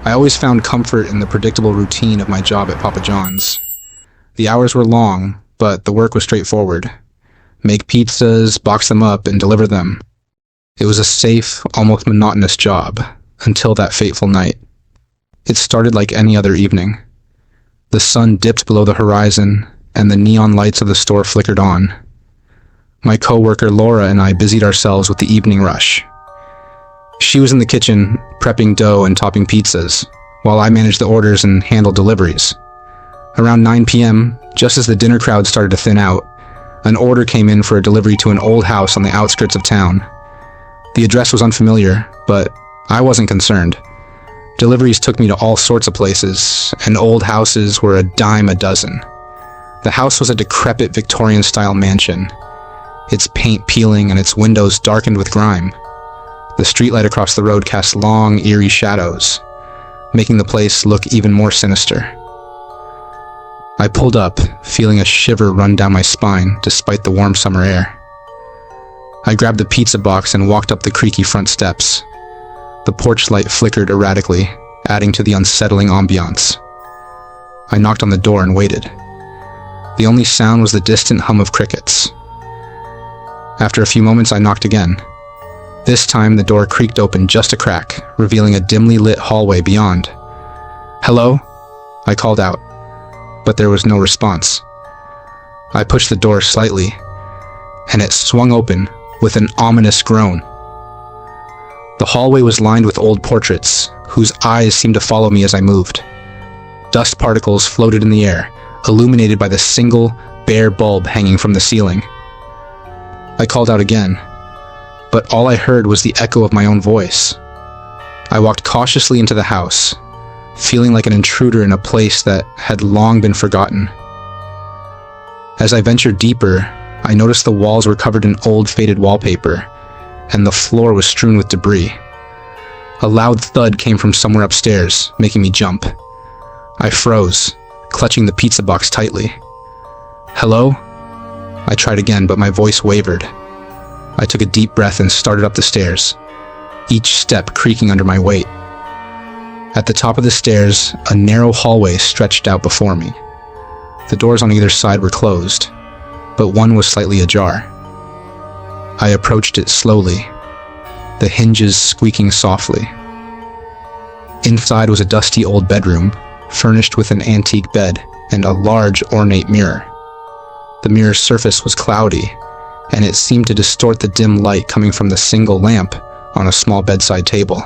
I always found comfort in the predictable routine of my job at Papa John's. The hours were long, but the work was straightforward. Make pizzas, box them up, and deliver them. It was a safe, almost monotonous job, until that fateful night. It started like any other evening. The sun dipped below the horizon, and the neon lights of the store flickered on. My coworker Laura and I busied ourselves with the evening rush. She was in the kitchen, prepping dough and topping pizzas, while I managed the orders and handled deliveries. Around 9 p.m., just as the dinner crowd started to thin out, an order came in for a delivery to an old house on the outskirts of town. The address was unfamiliar, but I wasn't concerned. Deliveries took me to all sorts of places, and old houses were a dime a dozen. The house was a decrepit Victorian-style mansion, its paint peeling and its windows darkened with grime. The streetlight across the road cast long, eerie shadows, making the place look even more sinister. I pulled up, feeling a shiver run down my spine despite the warm summer air. I grabbed the pizza box and walked up the creaky front steps. The porch light flickered erratically, adding to the unsettling ambiance. I knocked on the door and waited. The only sound was the distant hum of crickets. After a few moments, I knocked again. This time, the door creaked open just a crack, revealing a dimly lit hallway beyond. "Hello?" I called out, but there was no response. I pushed the door slightly, and it swung open with an ominous groan. The hallway was lined with old portraits, whose eyes seemed to follow me as I moved. Dust particles floated in the air, illuminated by the single, bare bulb hanging from the ceiling. I called out again, but all I heard was the echo of my own voice. I walked cautiously into the house, feeling like an intruder in a place that had long been forgotten. As I ventured deeper, I noticed the walls were covered in old faded wallpaper, and the floor was strewn with debris. A loud thud came from somewhere upstairs, making me jump. I froze, clutching the pizza box tightly. "Hello?" I tried again, but my voice wavered. I took a deep breath and started up the stairs, each step creaking under my weight. At the top of the stairs, a narrow hallway stretched out before me. The doors on either side were closed, but one was slightly ajar. I approached it slowly, the hinges squeaking softly. Inside was a dusty old bedroom, furnished with an antique bed and a large ornate mirror. The mirror's surface was cloudy, and it seemed to distort the dim light coming from the single lamp on a small bedside table.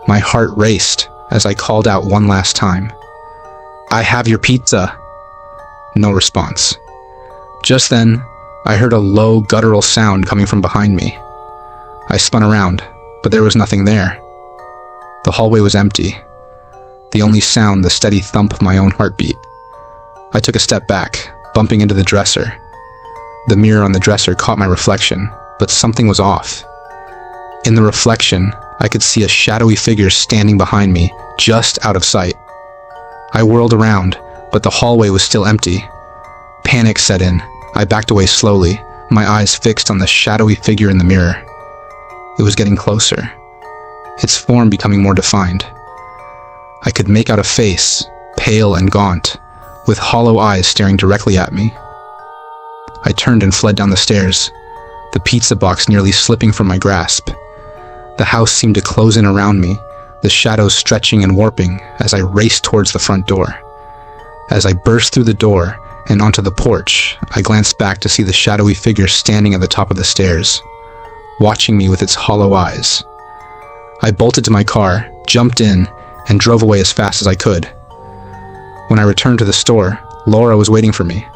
My heart raced as I called out one last time, "I have your pizza." No response. Just then, I heard a low, guttural sound coming from behind me. I spun around, but there was nothing there. The hallway was empty. The only sound, the steady thump of my own heartbeat. I took a step back, bumping into the dresser. The mirror on the dresser caught my reflection, but something was off. In the reflection, I could see a shadowy figure standing behind me, just out of sight. I whirled around, but the hallway was still empty. Panic set in. I backed away slowly, my eyes fixed on the shadowy figure in the mirror. It was getting closer, its form becoming more defined. I could make out a face, pale and gaunt, with hollow eyes staring directly at me. I turned and fled down the stairs, the pizza box nearly slipping from my grasp. The house seemed to close in around me, the shadows stretching and warping as I raced towards the front door. As I burst through the door and onto the porch, I glanced back to see the shadowy figure standing at the top of the stairs, watching me with its hollow eyes. I bolted to my car, jumped in, and drove away as fast as I could. When I returned to the store, Laura was waiting for me,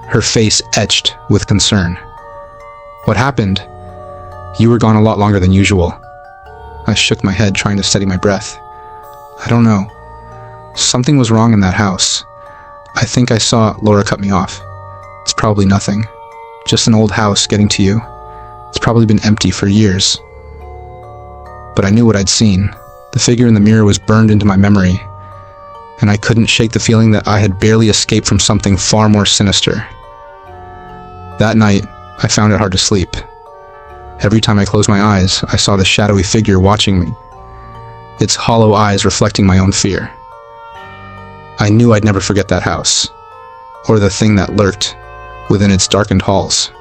her face etched with concern. "What happened? You were gone a lot longer than usual." I shook my head, trying to steady my breath. "I don't know. Something was wrong in that house. I think I saw..." Laura cut me off. "It's probably nothing. Just an old house getting to you. It's probably been empty for years." But I knew what I'd seen. The figure in the mirror was burned into my memory, and I couldn't shake the feeling that I had barely escaped from something far more sinister. That night, I found it hard to sleep. Every time I closed my eyes, I saw the shadowy figure watching me. its hollow eyes reflecting my own fear. I knew I'd never forget that house, or the thing that lurked within its darkened halls.